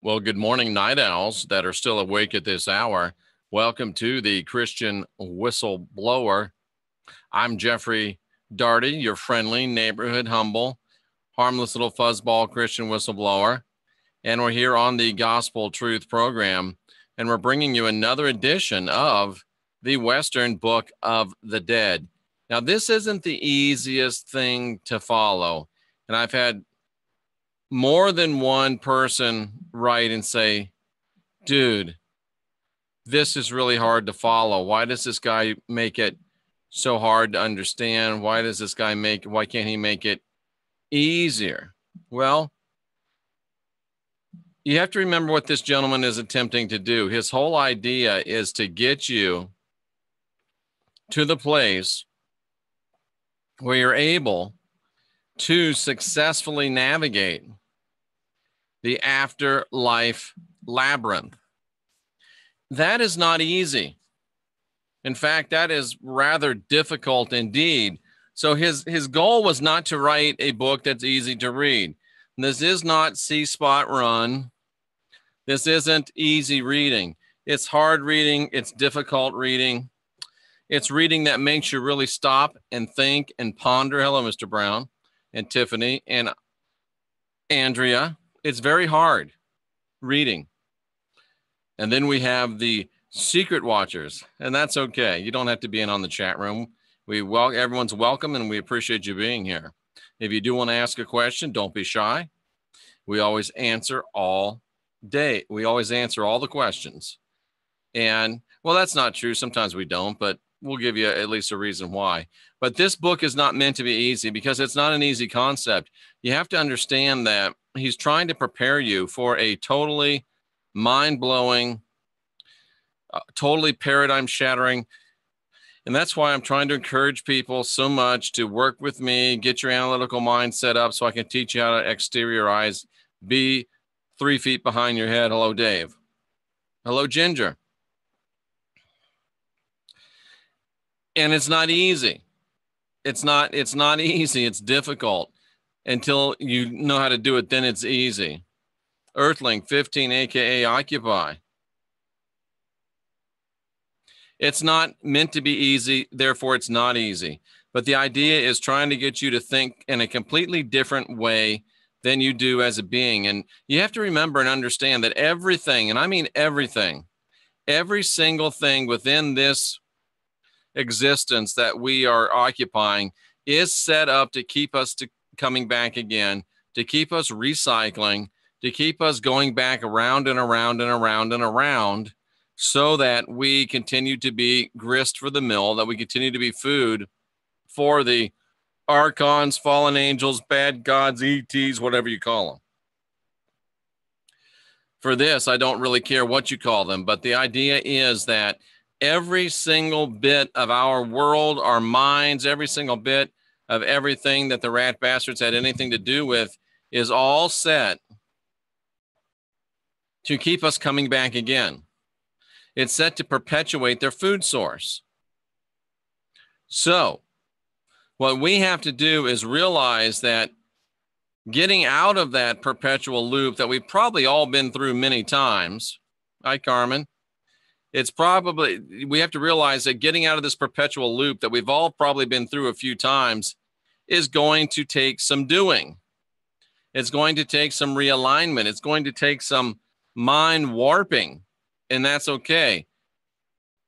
Well, good morning, night owls that are still awake at this hour. Welcome to the Christian Whistleblower. I'm Jeffrey Darty, your friendly, neighborhood, humble, harmless little fuzzball Christian whistleblower. And we're here on the Gospel Truth program, and we're bringing you another edition of the Western Book of the Dead. Now, this isn't the easiest thing to follow, and I've had more than one person write and say, dude, this is really hard to follow. Why does this guy make it so hard to understand? Why can't he make it easier? Well, you have to remember what this gentleman is attempting to do. His whole idea is to get you to the place where you're able to successfully navigate the afterlife labyrinth. That is not easy. In fact, that is rather difficult indeed. So his goal was not to write a book that's easy to read. This is not See Spot Run. This isn't easy reading. It's hard reading. It's difficult reading. It's reading that makes you really stop and think and ponder. Hello, Mr. Brown and Tiffany and Andrea. It's very hard reading. And then we have the secret watchers, and that's okay. You don't have to be in on the chat room. Everyone's welcome, and we appreciate you being here. If you do want to ask a question, don't be shy. We always answer all day. We always answer all the questions. And, well, that's not true. Sometimes we don't, but we'll give you at least a reason why. But this book is not meant to be easy because it's not an easy concept. You have to understand that he's trying to prepare you for a totally mind-blowing, totally paradigm-shattering. And that's why I'm trying to encourage people so much to work with me, get your analytical mind set up so I can teach you how to exteriorize, be 3 feet behind your head. Hello, Dave. Hello, Ginger. And it's not easy. It's not easy. It's difficult. Until you know how to do it, then it's easy. Earthling 15, aka Occupy. It's not meant to be easy, therefore it's not easy. But the idea is trying to get you to think in a completely different way than you do as a being. And you have to remember and understand that everything, and I mean everything, every single thing within this existence that we are occupying is set up to keep us coming back again, to keep us recycling, to keep us going back around and around and around and around, so that we continue to be grist for the mill, that we continue to be food for the archons, fallen angels, bad gods, ETs, whatever you call them. For this, I don't really care what you call them, but the idea is that every single bit of our world, our minds, every single bit of everything that the rat bastards had anything to do with is all set to keep us coming back again. It's set to perpetuate their food source. So what we have to do is realize that getting out of that perpetual loop that we've probably all been through many times. Hi, Carmen. We have to realize that getting out of this perpetual loop that we've all probably been through a few times is going to take some doing. It's going to take some realignment. It's going to take some mind warping, and that's okay.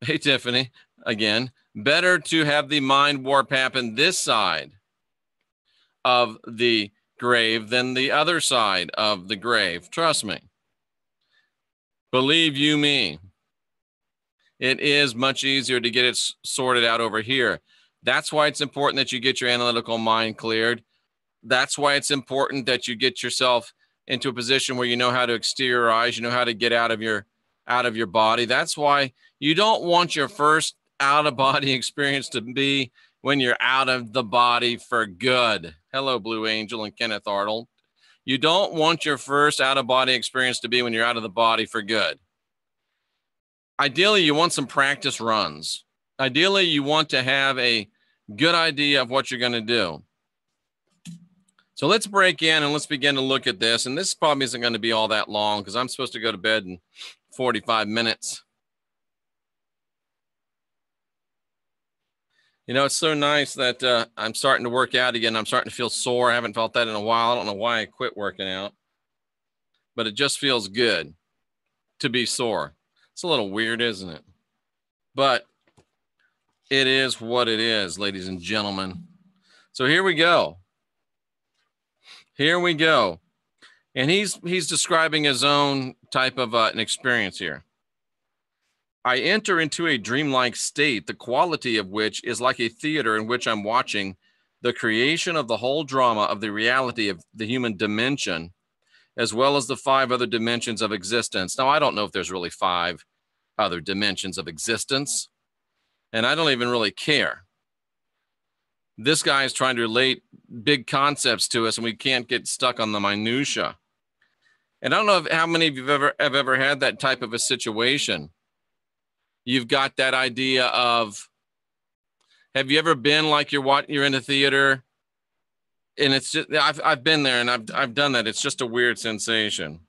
Hey, Tiffany, again, better to have the mind warp happen this side of the grave than the other side of the grave. Trust me. Believe you me. It is much easier to get it sorted out over here. That's why it's important that you get your analytical mind cleared. That's why it's important that you get yourself into a position where you know how to exteriorize, you know how to get out of your body. That's why you don't want your first out-of-body experience to be when you're out of the body for good. Hello, Blue Angel and Kenneth Arnold. You don't want your first out-of-body experience to be when you're out of the body for good. Ideally, you want some practice runs. Ideally, you want to have a good idea of what you're going to do. So let's break in and let's begin to look at this. And this probably isn't going to be all that long because I'm supposed to go to bed in 45 minutes. You know, it's so nice that I'm starting to work out again. I'm starting to feel sore. I haven't felt that in a while. I don't know why I quit working out, but it just feels good to be sore. It's a little weird, isn't it? But it is what it is, ladies and gentlemen. So here we go. Here we go. And he's describing his own type of an experience here. I enter into a dreamlike state, the quality of which is like a theater in which I'm watching the creation of the whole drama of the reality of the human dimension, as well as the 5 other dimensions of existence. Now, I don't know if there's really 5 other dimensions of existence, and I don't even really care. This guy is trying to relate big concepts to us, and we can't get stuck on the minutia. And I don't know how many of you have ever had that type of a situation. You've got that idea of, have you ever been like you're in a theater and it's just, I've been there and I've done that. It's just a weird sensation.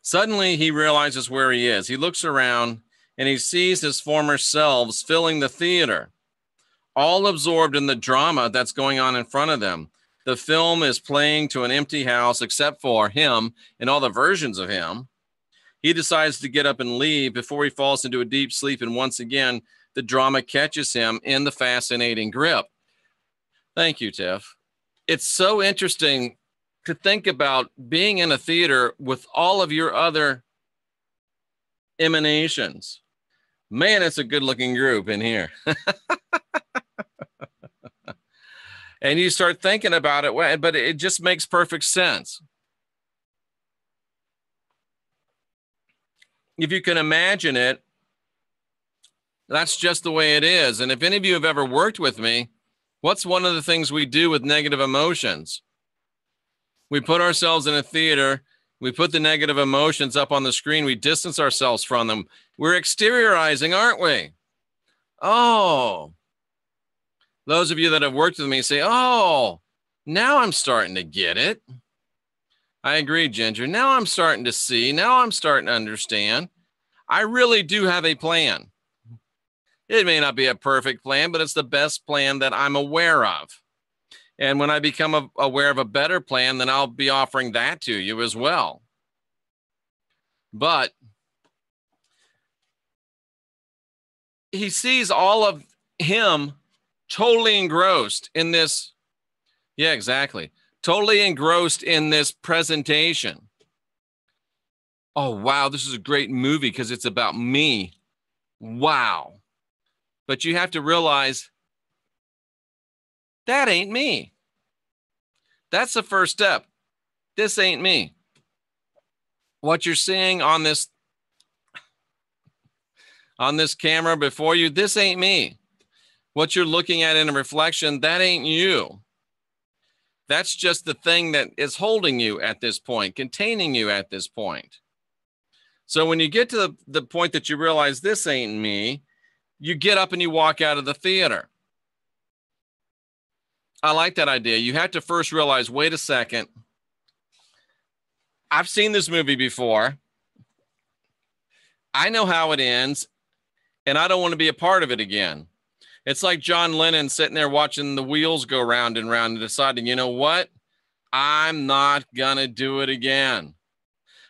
Suddenly he realizes where he is. He looks around and he sees his former selves filling the theater, all absorbed in the drama that's going on in front of them. The film is playing to an empty house except for him and all the versions of him. He decides to get up and leave before he falls into a deep sleep. And once again, the drama catches him in the fascinating grip. Thank you, Tiff. It's so interesting to think about being in a theater with all of your other emanations. Man, it's a good looking group in here. And you start thinking about it, but it just makes perfect sense. If you can imagine it, that's just the way it is. And if any of you have ever worked with me, what's one of the things we do with negative emotions? We put ourselves in a theater. We put the negative emotions up on the screen. We distance ourselves from them. We're exteriorizing, aren't we? Oh, those of you that have worked with me say, oh, now I'm starting to get it. I agree, Ginger. Now I'm starting to see. Now I'm starting to understand. I really do have a plan. It may not be a perfect plan, but it's the best plan that I'm aware of. And when I become aware of a better plan, then I'll be offering that to you as well. But he sees all of him totally engrossed in this. Yeah, exactly. Totally engrossed in this presentation. Oh, wow, this is a great movie because it's about me. Wow. But you have to realize that ain't me. That's the first step. This ain't me. What you're seeing on this camera before you, this ain't me. What you're looking at in a reflection, that ain't you. That's just the thing that is holding you at this point, containing you at this point. So when you get to the point that you realize this ain't me, you get up and you walk out of the theater. I like that idea. You have to first realize, wait a second. I've seen this movie before. I know how it ends, and I don't want to be a part of it again. It's like John Lennon sitting there watching the wheels go round and round and deciding, you know what? I'm not going to do it again.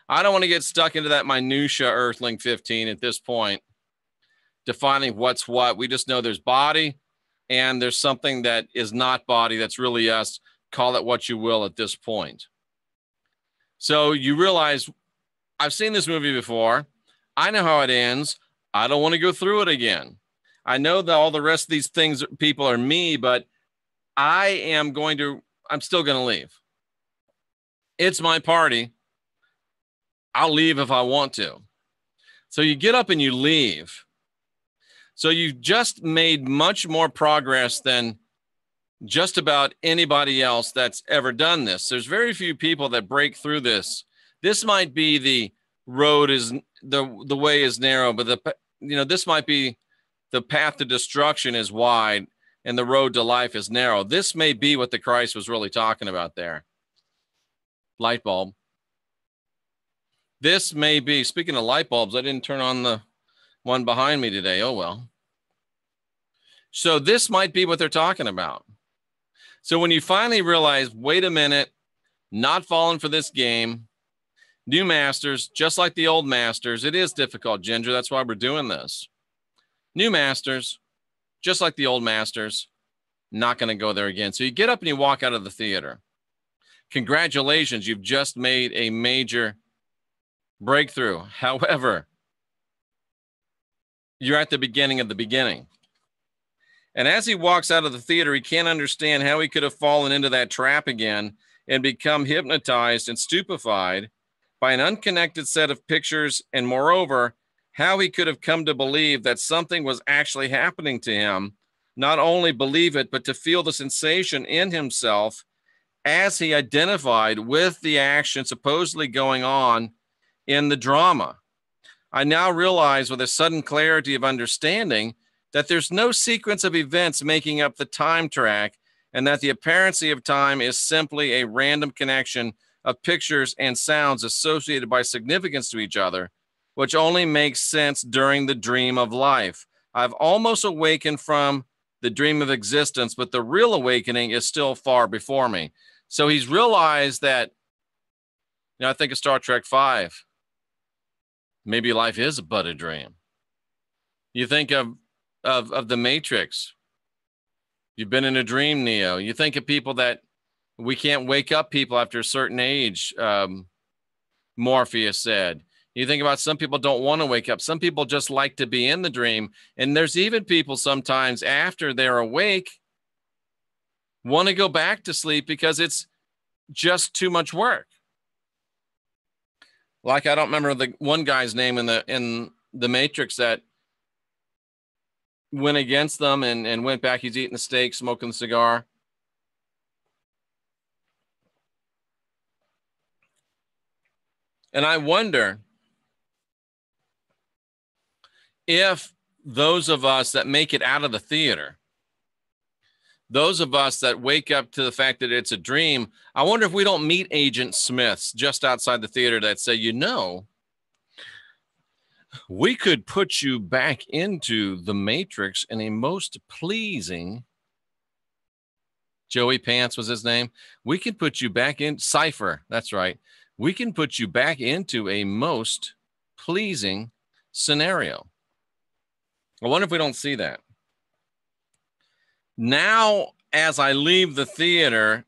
I don't want to get stuck into that minutia Earthling 15 at this point, defining what's what. We just know there's body and there's something that is not body. That's really us. Call it what you will at this point. So you realize, I've seen this movie before. I know how it ends. I don't want to go through it again. I know that all the rest of these things, people are me, but I'm still going to leave. It's my party. I'll leave if I want to. So you get up and you leave. So you've just made much more progress than just about anybody else that's ever done this. There's very few people that break through this. This might be the road is the way is narrow, but this might be the path to destruction is wide, and the road to life is narrow. This may be what the Christ was really talking about there. Light bulb. This may be, speaking of light bulbs, I didn't turn on the one behind me today. Oh, well. So this might be what they're talking about. So when you finally realize, wait a minute, not falling for this game, new masters, just like the old masters. It is difficult, Ginger. That's why we're doing this. New masters, just like the old masters, not going to go there again. So you get up and you walk out of the theater. Congratulations, you've just made a major breakthrough. However, you're at the beginning of the beginning. And as he walks out of the theater, he can't understand how he could have fallen into that trap again and become hypnotized and stupefied by an unconnected set of pictures, and moreover, how he could have come to believe that something was actually happening to him, not only believe it, but to feel the sensation in himself as he identified with the action supposedly going on in the drama. I now realize with a sudden clarity of understanding that there's no sequence of events making up the time track, and that the apparency of time is simply a random connection of pictures and sounds associated by significance to each other, which only makes sense during the dream of life. I've almost awakened from the dream of existence, but the real awakening is still far before me. So he's realized that, I think of Star Trek V. Maybe life is but a dream. You think of the Matrix. You've been in a dream, Neo. You think of people that we can't wake up people after a certain age, Morpheus said. You think about some people don't want to wake up. Some people just like to be in the dream. And there's even people sometimes after they're awake want to go back to sleep because it's just too much work. Like, I don't remember the one guy's name in the Matrix that went against them and went back. He's eating a steak, smoking a cigar. And I wonder if those of us that make it out of the theater, those of us that wake up to the fact that it's a dream, I wonder if we don't meet Agent Smiths just outside the theater that say, we could put you back into the Matrix in a most pleasing, Joey Pants was his name. We could put you back in, Cypher, that's right. We can put you back into a most pleasing scenario. I wonder if we don't see that. Now, as I leave the theater,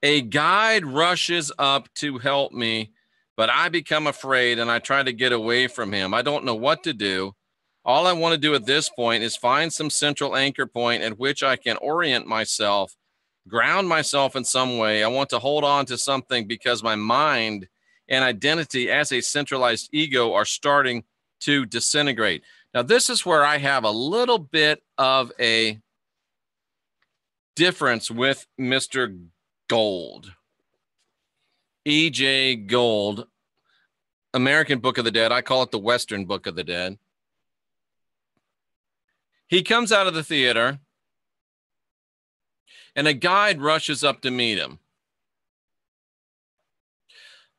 a guide rushes up to help me, but I become afraid and I try to get away from him. I don't know what to do. All I want to do at this point is find some central anchor point at which I can orient myself, ground myself in some way. I want to hold on to something because my mind and identity as a centralized ego are starting to disintegrate. Now, this is where I have a little bit of a difference with Mr. Gold. E.J. Gold, American Book of the Dead. I call it the Western Book of the Dead. He comes out of the theater, and a guide rushes up to meet him.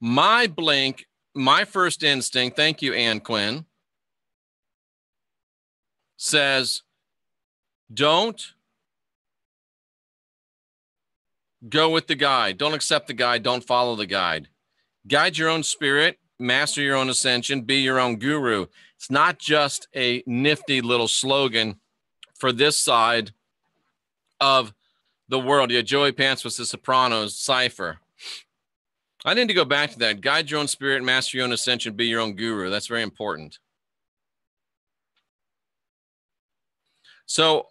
My first instinct, thank you, Ann Quinn, says, don't go with the guide. Don't accept the guide. Don't follow the guide. Guide your own spirit, master your own ascension, be your own guru. It's not just a nifty little slogan for this side of the world. Yeah, Joey Pants was the Sopranos cipher. I need to go back to that. Guide your own spirit, master your own ascension, be your own guru. That's very important. So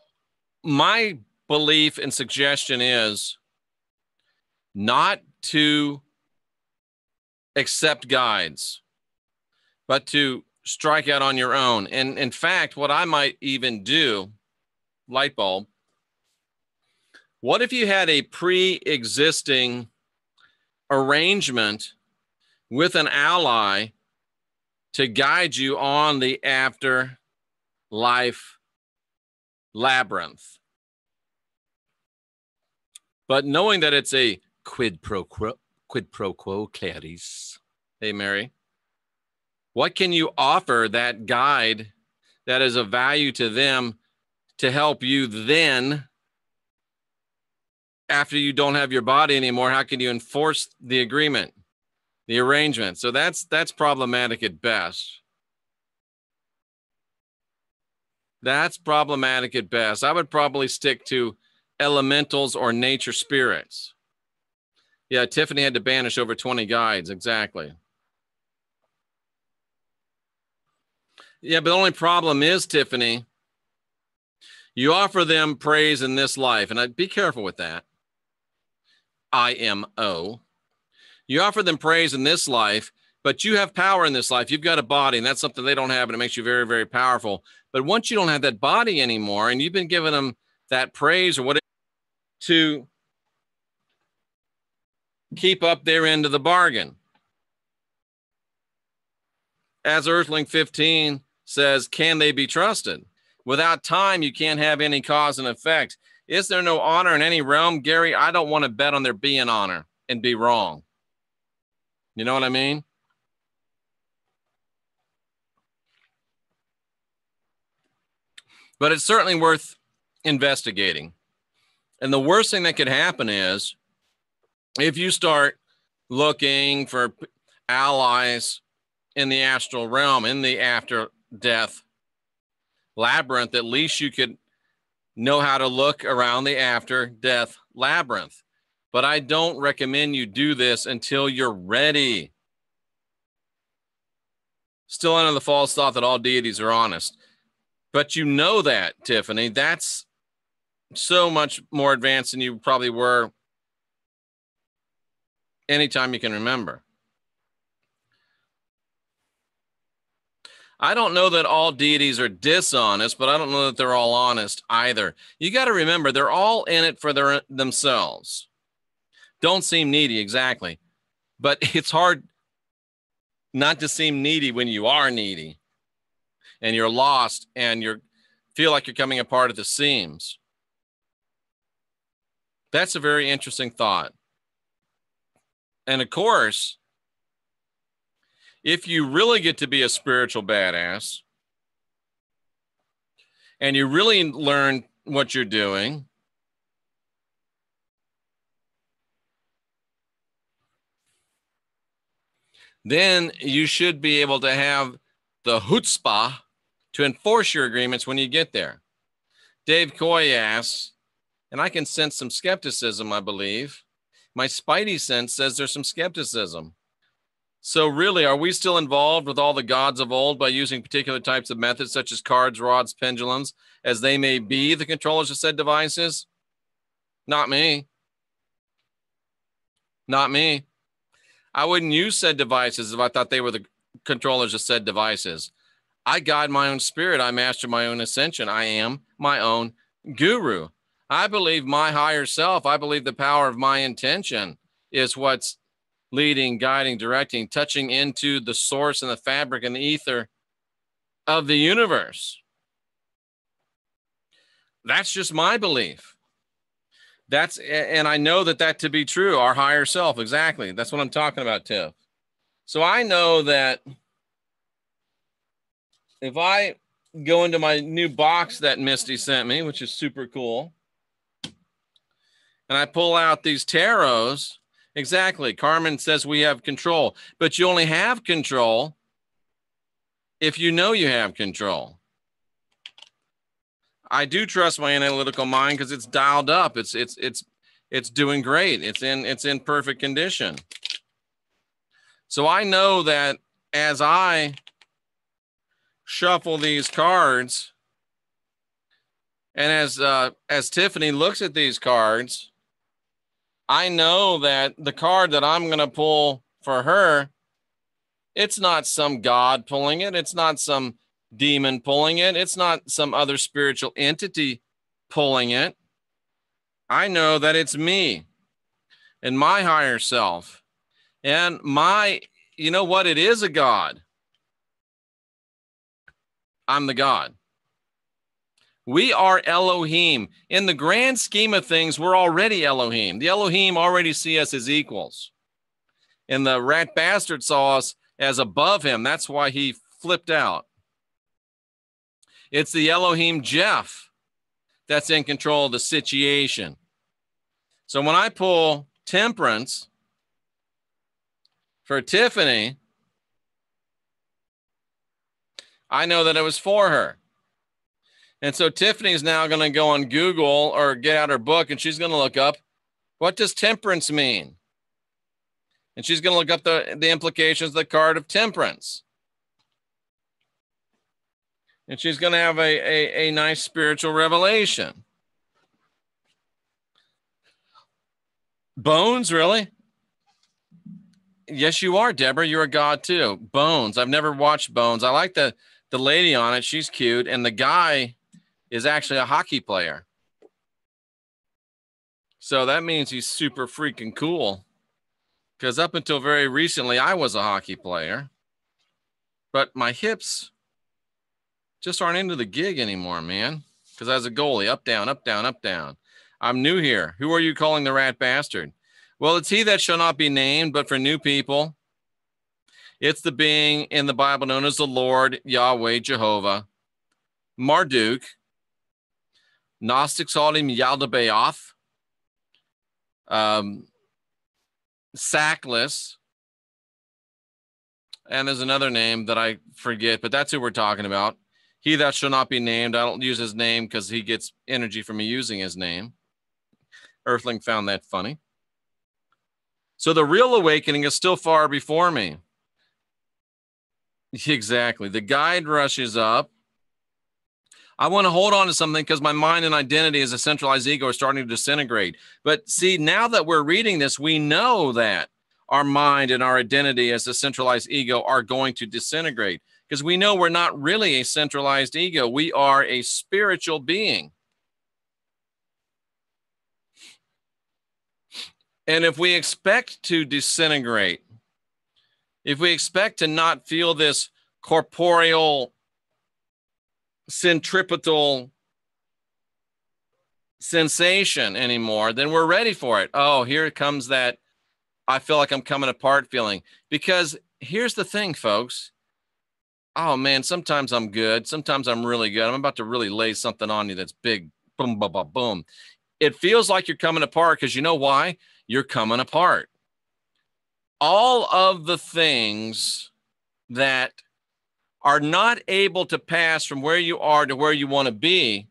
my belief and suggestion is not to accept guides, but to strike out on your own. And in fact, what I might even do, light bulb, what if you had a pre-existing arrangement with an ally to guide you on the afterlife labyrinth? But knowing that it's a quid pro quo, Clarice. Hey, Mary. What can you offer that guide that is of value to them to help you then, after you don't have your body anymore? How can you enforce the agreement, the arrangement? So that's problematic at best. That's problematic at best. I would probably stick to elementals or nature spirits. Yeah, Tiffany had to banish over 20 guides. Exactly. Yeah, but the only problem is, Tiffany, you offer them praise in this life, and I'd be careful with that. IMO. You offer them praise in this life, but you have power in this life. You've got a body, and that's something they don't have, and it makes you very, very powerful. But once you don't have that body anymore, and you've been giving them that praise or whatever to keep up their end of the bargain. As Earthling 15 says, can they be trusted? Without time, you can't have any cause and effect. Is there no honor in any realm? Gary, I don't want to bet on there being honor and be wrong. You know what I mean? But it's certainly worth investigating. And the worst thing that could happen is if you start looking for allies in the astral realm, in the after death labyrinth, at least you could know how to look around the after death labyrinth. But I don't recommend you do this until you're ready. Still under the false thought that all deities are honest. But you know that, Tiffany, that's so much more advanced than you probably were anytime you can remember. I don't know that all deities are dishonest, but I don't know that they're all honest either. You got to remember, they're all in it for themselves. Don't seem needy, exactly. But it's hard not to seem needy when you are needy and you're lost and you feel like you're coming apart at the seams. That's a very interesting thought. And of course, if you really get to be a spiritual badass and you really learn what you're doing, then you should be able to have the chutzpah to enforce your agreements when you get there. Dave Coy asks, and I can sense some skepticism, I believe. My spidey sense says there's some skepticism. So really, are we still involved with all the gods of old by using particular types of methods such as cards, rods, pendulums, as they may be the controllers of said devices? Not me. Not me. I wouldn't use said devices if I thought they were the controllers of said devices. I guide my own spirit. I master my own ascension. I am my own guru. I believe my higher self. I believe the power of my intention is what's leading, guiding, directing, touching into the source and the fabric and the ether of the universe. That's just my belief. And I know that to be true, our higher self, exactly. That's what I'm talking about, Tiff. So I know that if I go into my new box that Misty sent me, which is super cool, and I pull out these tarots, exactly. Carmen says we have control, but you only have control if you know you have control. I do trust my analytical mind because it's dialed up. It's doing great. It's in perfect condition. So I know that as I shuffle these cards, and as Tiffany looks at these cards, I know that the card that I'm going to pull for her, it's not some god pulling it. It's not some demon pulling it. It's not some other spiritual entity pulling it. I know that it's me and my higher self and you know what? It is a God. I'm the God. We are Elohim. In the grand scheme of things, we're already Elohim. The Elohim already see us as equals. And the rat bastard saw us as above him. That's why he flipped out. It's the Elohim Jeff that's in control of the situation. So when I pull temperance for Tiffany, I know that it was for her. And so Tiffany's now going to go on Google or get out her book, and she's going to look up, what does temperance mean? And she's going to look up the implications of the card of temperance. And she's going to have a nice spiritual revelation. Bones, really? Yes, you are, Deborah. You're a god too. Bones. I've never watched Bones. I like the lady on it. She's cute. And the guy is actually a hockey player. So that means he's super freaking cool. Because up until very recently, I was a hockey player. But my hips just aren't into the gig anymore, man. Because I was a goalie. Up, down, up, down, up, down. I'm new here. Who are you calling the rat bastard? Well, it's he that shall not be named, but for new people, it's the being in the Bible known as the Lord, Yahweh, Jehovah, Marduk. Gnostics called him Yaldabaoth, Sackless, and there's another name that I forget, but that's who we're talking about. He that shall not be named. I don't use his name because he gets energy from me using his name. Earthling found that funny. So the real awakening is still far before me. Exactly. The guide rushes up. I want to hold on to something because my mind and identity as a centralized ego are starting to disintegrate. But see, now that we're reading this, we know that our mind and our identity as a centralized ego are going to disintegrate because we know we're not really a centralized ego. We are a spiritual being. And if we expect to disintegrate, if we expect to not feel this corporeal, centripetal sensation anymore, then we're ready for it. Oh, here comes that I feel like I'm coming apart feeling. Because here's the thing, folks. Oh, man, sometimes I'm good. Sometimes I'm really good. I'm about to really lay something on you that's big. Boom, boom, boom, boom. It feels like you're coming apart because you know why? You're coming apart. All of the things that are not able to pass from where you are to where you want to be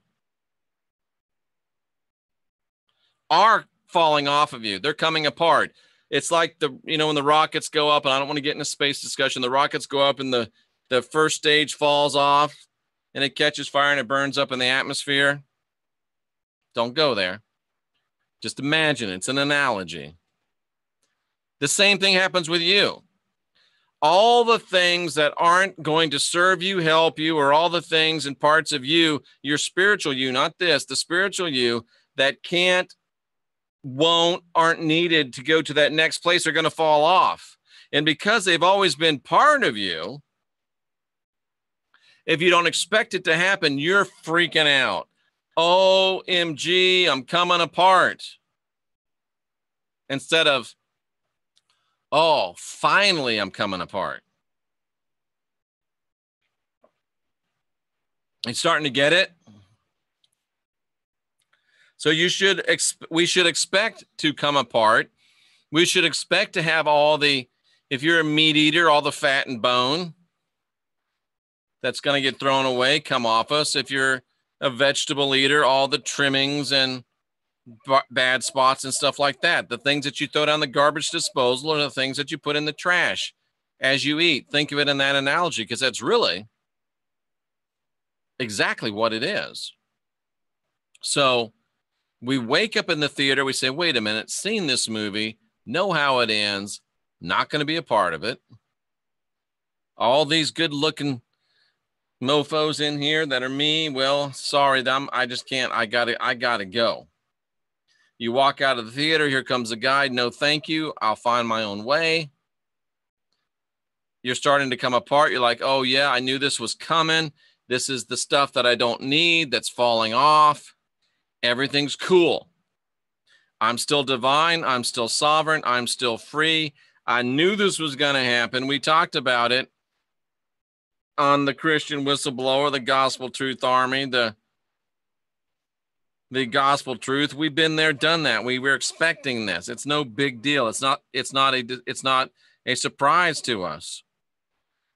are falling off of you. They're coming apart. It's like when the rockets go up, and I don't want to get in a space discussion, the rockets go up and the first stage falls off and it catches fire and it burns up in the atmosphere. Don't go there. Just imagine it's an analogy. The same thing happens with you. All the things that aren't going to serve you, help you, or all the things and parts of you, your spiritual you, not this, the spiritual you that can't, won't, aren't needed to go to that next place are going to fall off. And because they've always been part of you, if you don't expect it to happen, you're freaking out. OMG, I'm coming apart. Instead of, oh, finally, I'm coming apart. You starting to get it? So we should expect to come apart. We should expect to have all the, if you're a meat eater, all the fat and bone that's going to get thrown away, come off us. If you're a vegetable eater, all the trimmings and bad spots and stuff like that. The things that you throw down the garbage disposal are the things that you put in the trash as you eat. Think of it in that analogy because that's really exactly what it is. So we wake up in the theater, we say, wait a minute, seen this movie, know how it ends, not going to be a part of it. All these good looking mofos in here that are me, well, sorry, I just can't, I gotta go. You walk out of the theater, here comes a guide, no thank you, I'll find my own way. You're starting to come apart, you're like, oh yeah, I knew this was coming. This is the stuff that I don't need that's falling off. Everything's cool. I'm still divine. I'm still sovereign. I'm still free. I knew this was going to happen. We talked about it on the Christian Whistleblower, the Gospel Truth Army, the Gospel Truth. We've been there, done that. We were expecting this. It's no big deal. It's not a surprise to us.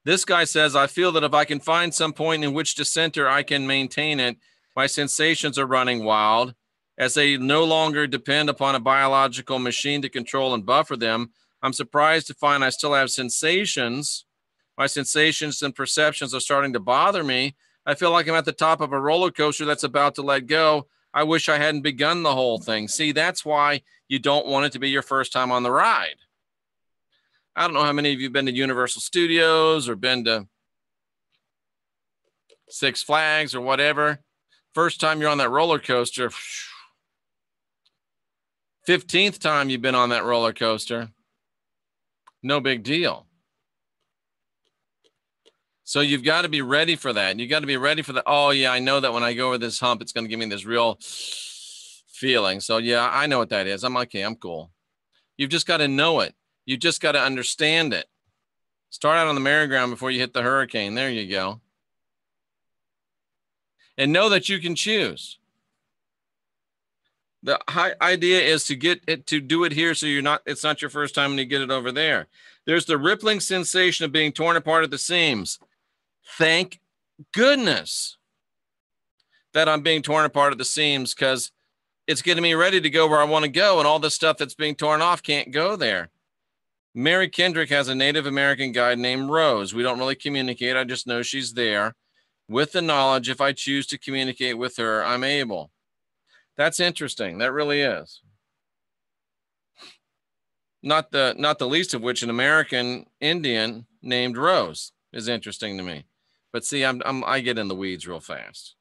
This guy says, I feel that if I can find some point in which to center, I can maintain it. My sensations are running wild. As they no longer depend upon a biological machine to control and buffer them, I'm surprised to find I still have sensations. My sensations and perceptions are starting to bother me. I feel like I'm at the top of a roller coaster that's about to let go. I wish I hadn't begun the whole thing. See, that's why you don't want it to be your first time on the ride. I don't know how many of you have been to Universal Studios or been to Six Flags or whatever. First time you're on that roller coaster, 15th time you've been on that roller coaster, no big deal. So you've got to be ready for that. You got to be ready for that. Oh yeah, I know that when I go over this hump, it's going to give me this real feeling. So yeah, I know what that is. I'm okay. I'm cool. You've just got to know it. You just got to understand it. Start out on the merry-go-round before you hit the hurricane. There you go. And know that you can choose. The idea is to get it, to do it here so it's not your first time when you get it over there. There's the rippling sensation of being torn apart at the seams. Thank goodness that I'm being torn apart at the seams, because it's getting me ready to go where I want to go, and all this stuff that's being torn off can't go there. Mary Kendrick has a Native American guide named Rose. We don't really communicate. I just know she's there. With the knowledge, if I choose to communicate with her, I'm able. That's interesting. That really is. Not the least of which an American Indian named Rose is interesting to me. But see, I get in the weeds real fast.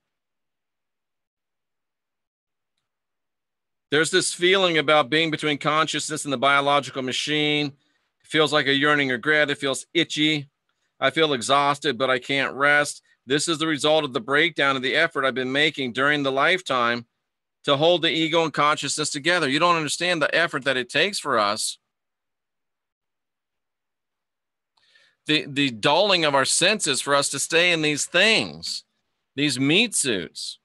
There's this feeling about being between consciousness and the biological machine. It feels like a yearning regret. It feels itchy. I feel exhausted, but I can't rest. This is the result of the breakdown of the effort I've been making during the lifetime to hold the ego and consciousness together. You don't understand the effort that it takes for us. The dulling of our senses for us to stay in these things, these meat suits.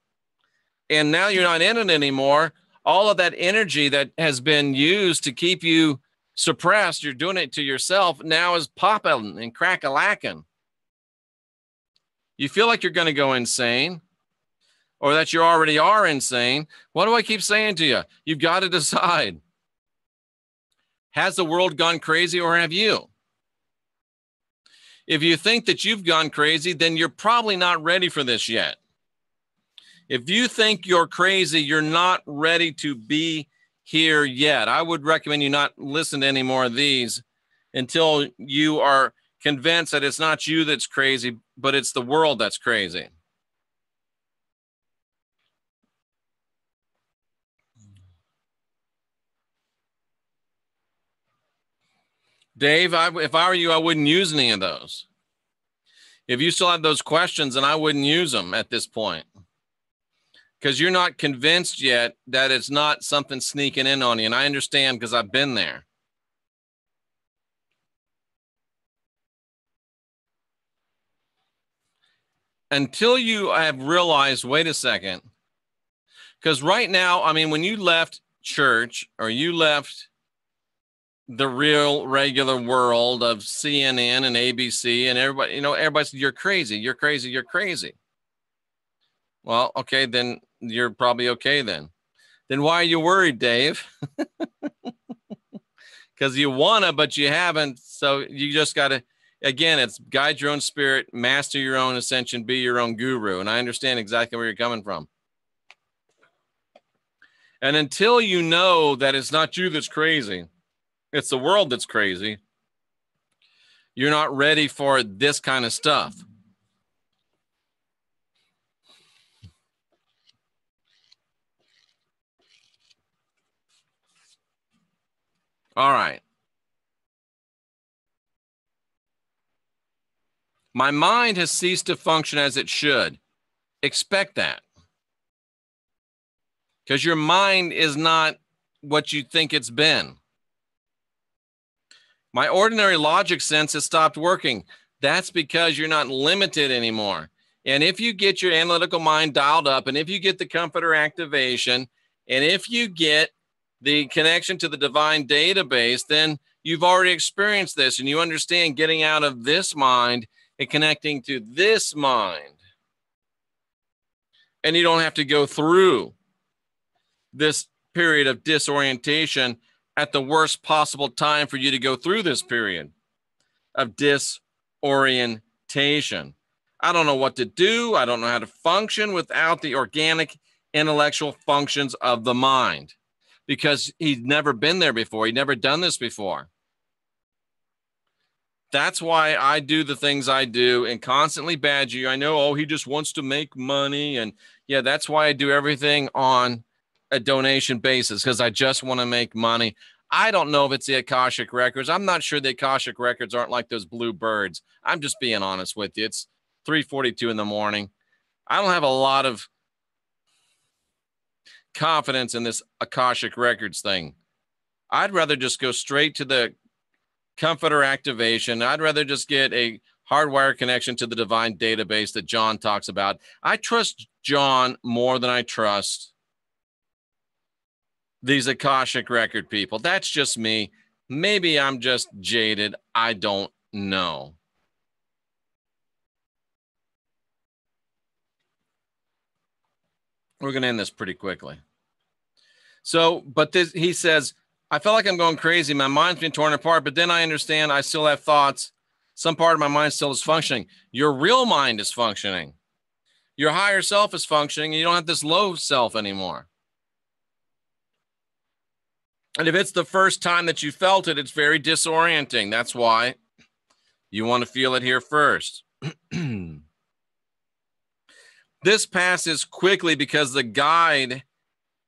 And now you're not in it anymore. All of that energy that has been used to keep you suppressed, you're doing it to yourself, now is popping and crack-a-lacking. You feel like you're going to go insane, or that you already are insane. What do I keep saying to you? You've got to decide. Has the world gone crazy, or have you? If you think that you've gone crazy, then you're probably not ready for this yet. If you think you're crazy, you're not ready to be here yet. I would recommend you not listen to any more of these until you are convinced that it's not you that's crazy, but it's the world that's crazy. Dave, if I were you, I wouldn't use any of those. If you still have those questions, then I wouldn't use them at this point, because you're not convinced yet that it's not something sneaking in on you. And I understand, because I've been there. Until you have realized, wait a second, because right now, I mean, when you left church or you left the real regular world of CNN and ABC and everybody, everybody said, you're crazy, you're crazy, you're crazy. Well, okay, then you're probably okay then. Then why are you worried, Dave? Because you want to, but you haven't. So you just got to, again, it's guide your own spirit, master your own ascension, be your own guru. And I understand exactly where you're coming from. And until you know that it's not you that's crazy, it's the world that's crazy, you're not ready for this kind of stuff. All right. My mind has ceased to function as it should. Expect that. Because your mind is not what you think it's been. My ordinary logic sense has stopped working. That's because you're not limited anymore. And if you get your analytical mind dialed up, and if you get the comforter activation, and if you get the connection to the divine database, then you've already experienced this, and you understand getting out of this mind and connecting to this mind. And you don't have to go through this period of disorientation at the worst possible time for you to go through this period of disorientation. I don't know what to do. I don't know how to function without the organic intellectual functions of the mind, because he's never been there before. He'd never done this before. That's why I do the things I do and constantly badger you. I know, oh, he just wants to make money. And yeah, that's why I do everything on a donation basis, because I just want to make money. I don't know if it's the Akashic Records. I'm not sure the Akashic Records aren't like those blue birds. I'm just being honest with you. It's 3:42 in the morning. I don't have a lot of confidence in this Akashic Records thing. I'd rather just go straight to the comforter activation. I'd rather just get a hardwire connection to the divine database that John talks about. I trust John more than I trust these Akashic Record people. That's just me. Maybe I'm just jaded. I don't know. We're going to end this pretty quickly. So, but this, he says, I feel like I'm going crazy. My mind's been torn apart, but then I understand I still have thoughts. Some part of my mind still is functioning. Your real mind is functioning. Your higher self is functioning. And you don't have this low self anymore. And if it's the first time that you felt it, it's very disorienting. That's why you want to feel it here first. This passes quickly because the guide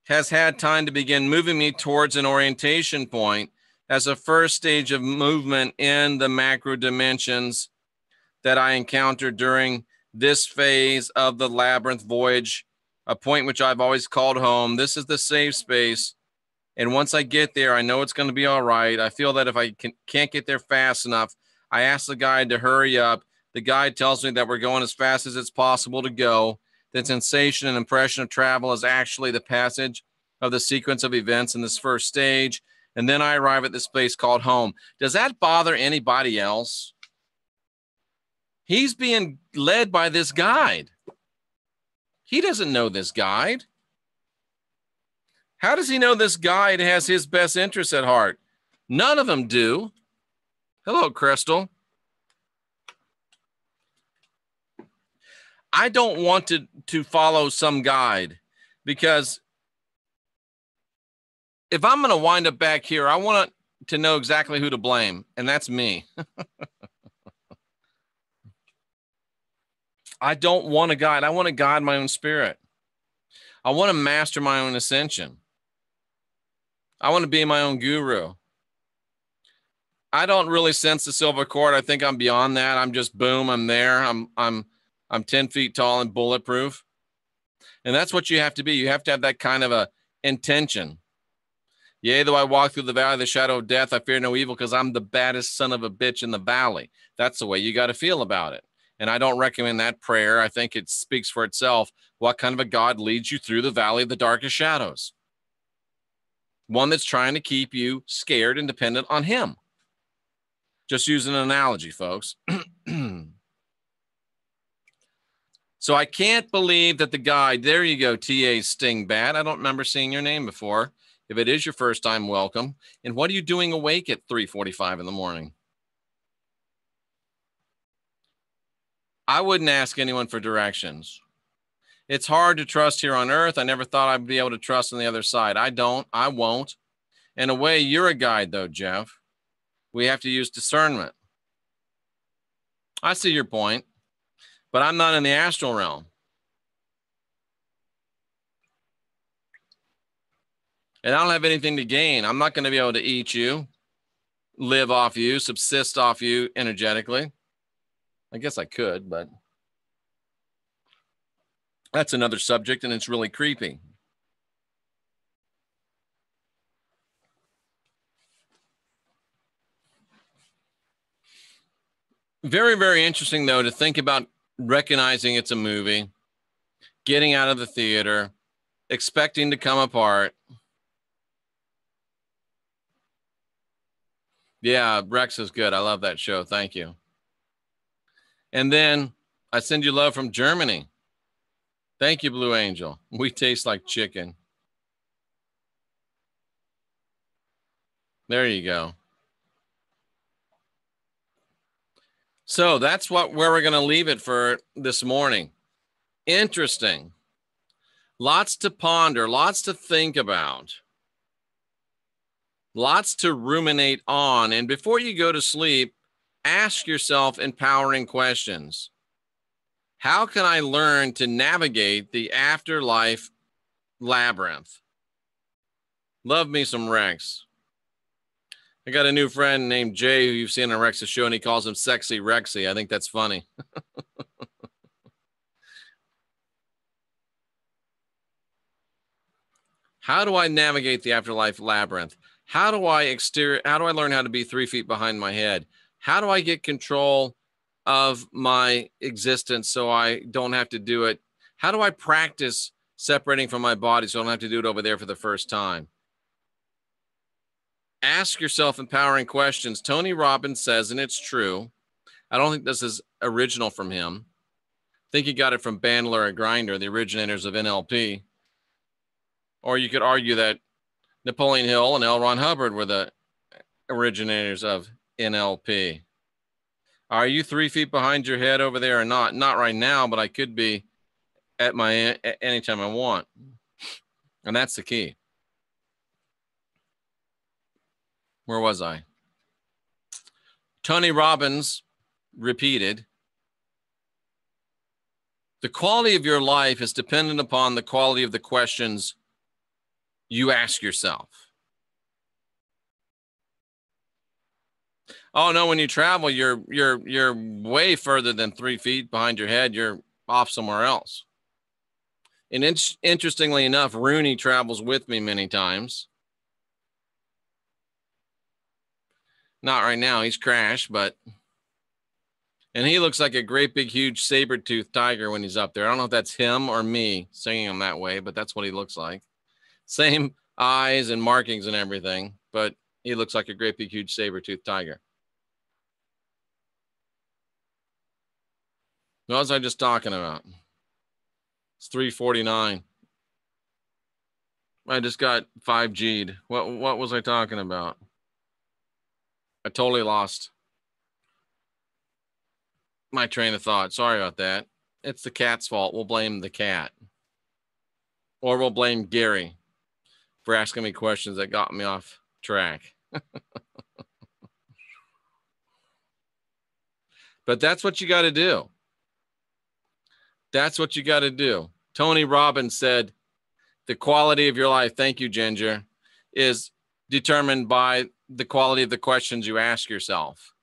has had time to begin moving me towards an orientation point as a first stage of movement in the macro dimensions that I encountered during this phase of the labyrinth voyage, a point which I've always called home. This is the safe space. And once I get there, I know it's going to be all right. I feel that if I can't get there fast enough, I ask the guide to hurry up. The guide tells me that we're going as fast as it's possible to go. The sensation and impression of travel is actually the passage of the sequence of events in this first stage. And then I arrive at this place called home. Does that bother anybody else? He's being led by this guide. He doesn't know this guide. How does he know this guide has his best interests at heart? None of them do. Hello, Crystal. I don't want to follow some guide, because if I'm going to wind up back here, I want to know exactly who to blame, and that's me. I don't want a guide. I want to guide my own spirit. I want to master my own ascension. I want to be my own guru. I don't really sense the silver cord. I think I'm beyond that. I'm just boom. I'm there. I'm 10 feet tall and bulletproof. And that's what you have to be. You have to have that kind of a intention. Yea, though I walk through the valley of the shadow of death, I fear no evil, because I'm the baddest son of a bitch in the valley. That's the way you got to feel about it. And I don't recommend that prayer. I think it speaks for itself. What kind of a God leads you through the valley of the darkest shadows? One that's trying to keep you scared and dependent on him. Just use an analogy, folks. So I can't believe that the guide, there you go, T.A. Stingbat. I don't remember seeing your name before. If it is your first time, welcome. And what are you doing awake at 3:45 in the morning? I wouldn't ask anyone for directions. It's hard to trust here on earth. I never thought I'd be able to trust on the other side. I don't. I won't. In a way, you're a guide, though, Jeff. We have to use discernment. I see your point, but I'm not in the astral realm. And I don't have anything to gain. I'm not going to be able to eat you, live off you, subsist off you energetically. I guess I could, but that's another subject, and it's really creepy. Very, very interesting, though, to think about recognizing it's a movie, getting out of the theater, expecting to come apart. Yeah, Rex is good. I love that show. Thank you. And then I send you love from Germany. Thank you, Blue Angel. We taste like chicken. There you go. So that's where we're going to leave it for this morning. Interesting. Lots to ponder, lots to think about, lots to ruminate on. And before you go to sleep, ask yourself empowering questions. How can I learn to navigate the afterlife labyrinth? Love me some Rex. I got a new friend named Jay who you've seen on Rex's show, and he calls him Sexy Rexy. I think that's funny. How do I navigate the afterlife labyrinth? How do I learn how to be 3 feet behind my head? How do I get control of my existence so I don't have to do it? How do I practice separating from my body so I don't have to do it over there for the first time? Ask yourself empowering questions. Tony Robbins says, and it's true, I don't think this is original from him. I think he got it from Bandler and Grinder, the originators of NLP. Or you could argue that Napoleon Hill and L. Ron Hubbard were the originators of NLP. Are you 3 feet behind your head over there or not? Not right now, but I could be at anytime I want. And that's the key. Where was I? Tony Robbins repeated, the quality of your life is dependent upon the quality of the questions you ask yourself. Oh no, when you travel, you're way further than 3 feet behind your head. You're off somewhere else. And interestingly enough, Rooney travels with me many times. Not right now, he's crashed, and he looks like a great big huge saber-toothed tiger when he's up there. I don't know if that's him or me singing him that way, but that's what he looks like. Same eyes and markings and everything, but he looks like a great big huge saber-toothed tiger. What was I just talking about? It's 3:49. I just got 5G'd. What was I talking about? I totally lost my train of thought. Sorry about that. It's the cat's fault. We'll blame the cat. Or we'll blame Gary for asking me questions that got me off track. But that's what you got to do. That's what you got to do. Tony Robbins said, the quality of your life, thank you, Ginger, is determined by the quality of the questions you ask yourself.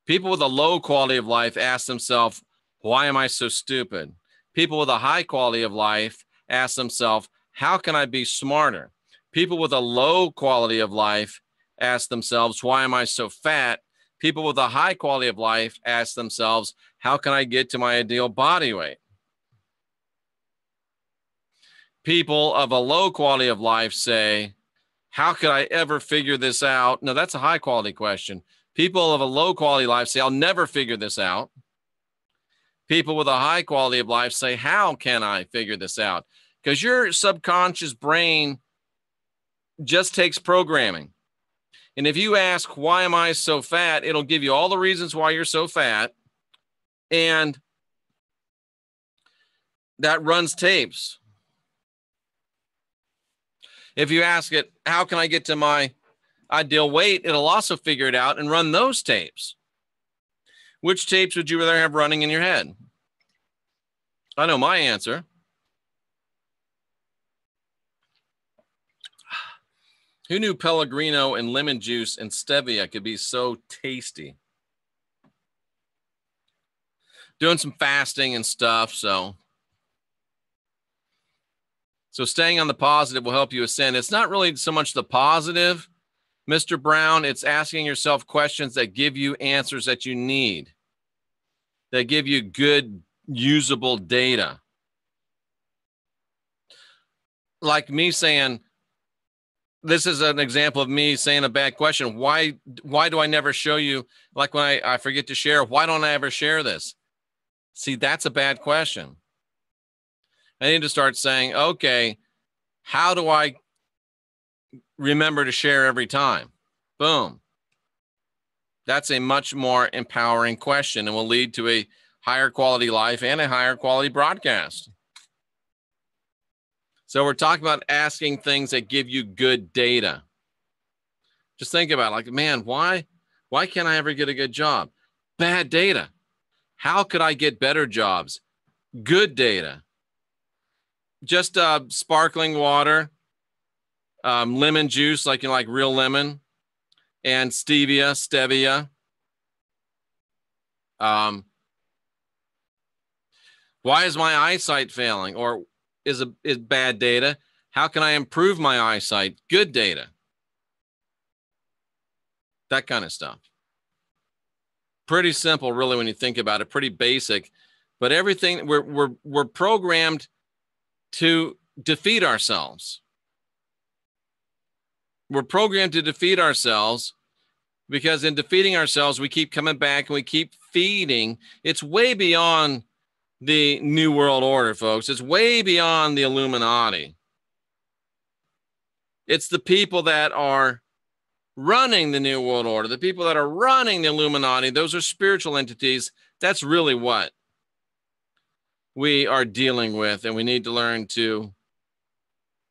People with a low quality of life ask themselves, why am I so stupid? People with a high quality of life ask themselves, how can I be smarter? People with a low quality of life ask themselves, why am I so fat? People with a high quality of life ask themselves, how can I get to my ideal body weight? People of a low quality of life say, how could I ever figure this out? No, that's a high quality question. People of a low quality life say, I'll never figure this out. People with a high quality of life say, how can I figure this out? Because your subconscious brain just takes programming. And if you ask, why am I so fat? It'll give you all the reasons why you're so fat. And that runs tapes. If you ask it, how can I get to my ideal weight? It'll also figure it out and run those tapes. Which tapes would you rather have running in your head? I know my answer. Who knew Pellegrino and lemon juice and stevia could be so tasty? doing some fasting and stuff. So staying on the positive will help you ascend. It's not really so much the positive, Mr. Brown. It's asking yourself questions that give you answers that you need, that give you good, usable data. Like me saying, this is an example of me saying a bad question. Why do I never show you? Like when I forget to share, why don't I ever share this? See, that's a bad question. I need to start saying, okay, how do I remember to share every time? Boom. That's a much more empowering question and will lead to a higher quality life and a higher quality broadcast. So we're talking about asking things that give you good data. Just think about it, like, man, why can't I ever get a good job? Bad data. How could I get better jobs? Good data. Just sparkling water, lemon juice, like real lemon, and stevia. Why is my eyesight failing? Or is bad data? How can I improve my eyesight? Good data. That kind of stuff. Pretty simple, really, when you think about it. Pretty basic, but everything we're programmed to defeat ourselves. We're programmed to defeat ourselves because in defeating ourselves, we keep coming back and we keep feeding. It's way beyond the New World Order, folks. It's way beyond the Illuminati. It's the people that are running the New World Order, the people that are running the Illuminati. Those are spiritual entities. That's really what we are dealing with, and we need to learn to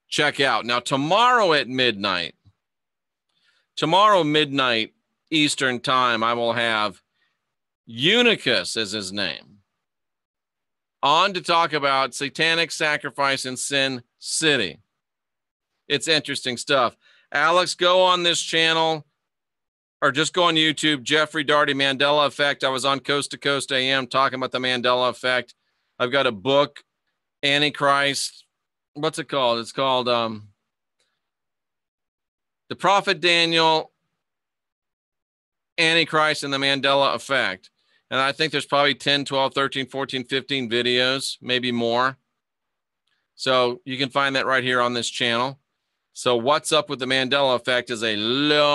check out. Now, tomorrow midnight Eastern time, I will have Unicus as his name on to talk about satanic sacrifice in Sin City. It's interesting stuff. Alex, go on this channel or just go on YouTube, Jeffrey Daugherty, Mandela Effect. I was on Coast to Coast AM talking about the Mandela Effect. I've got a book, Antichrist. What's it called? It's called The Prophet Daniel, Antichrist, and the Mandela Effect. And I think there's probably 10, 12, 13, 14, 15 videos, maybe more. So you can find that right here on this channel. So what's up with the Mandela Effect is a long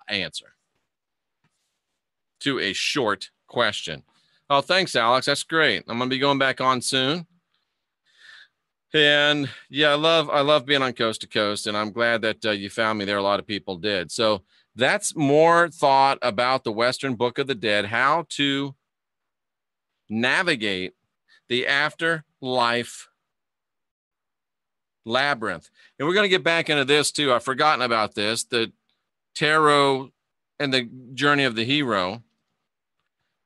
answer to a short question. Oh, thanks, Alex. That's great. I'm going to be going back on soon. And yeah, I love being on Coast to Coast, and I'm glad that you found me there. A lot of people did. So that's more thought about the Western Book of the Dead, how to navigate the afterlife labyrinth. And we're going to get back into this too. I've forgotten about this, the tarot and the journey of the hero.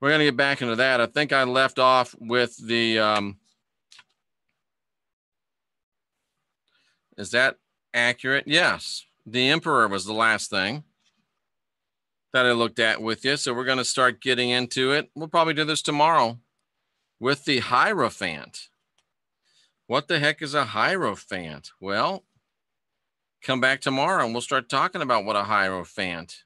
We're going to get back into that. I think I left off with the, is that accurate? Yes. The Emperor was the last thing that I looked at with you. So we're going to start getting into it. We'll probably do this tomorrow with the Hierophant. What the heck is a Hierophant? Well, come back tomorrow and we'll start talking about what a Hierophant.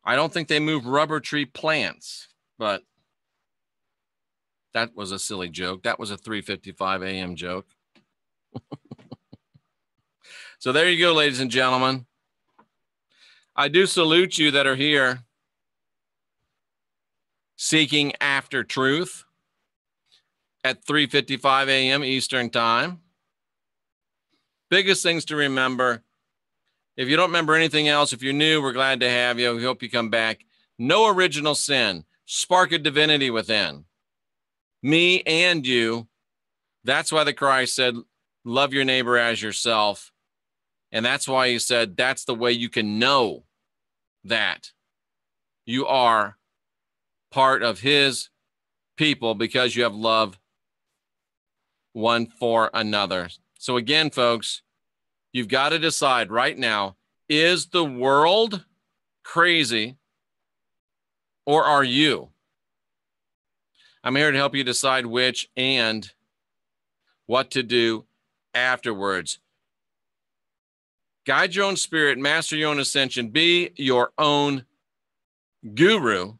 I don't think they move rubber tree plants, but that was a silly joke. That was a 3:55 a.m. joke. So there you go, ladies and gentlemen. I do salute you that are here seeking after truth at 3:55 a.m. Eastern time. Biggest things to remember. If you don't remember anything else, if you're new, we're glad to have you. We hope you come back. No original sin. Spark of divinity within. Me and you. That's why the Christ said, love your neighbor as yourself. And that's why he said, that's the way you can know that you are part of his people, because you have love one for another. So again, folks, you've got to decide right now, is the world crazy Or are you? I'm here to help you decide which and what to do afterwards. Guide your own spirit, master your own ascension, be your own guru.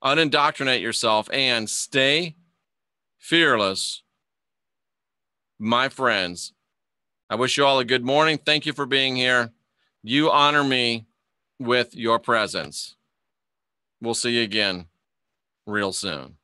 Unindoctrinate yourself and stay fearless, my friends. I wish you all a good morning. Thank you for being here. You honor me with your presence. We'll see you again real soon.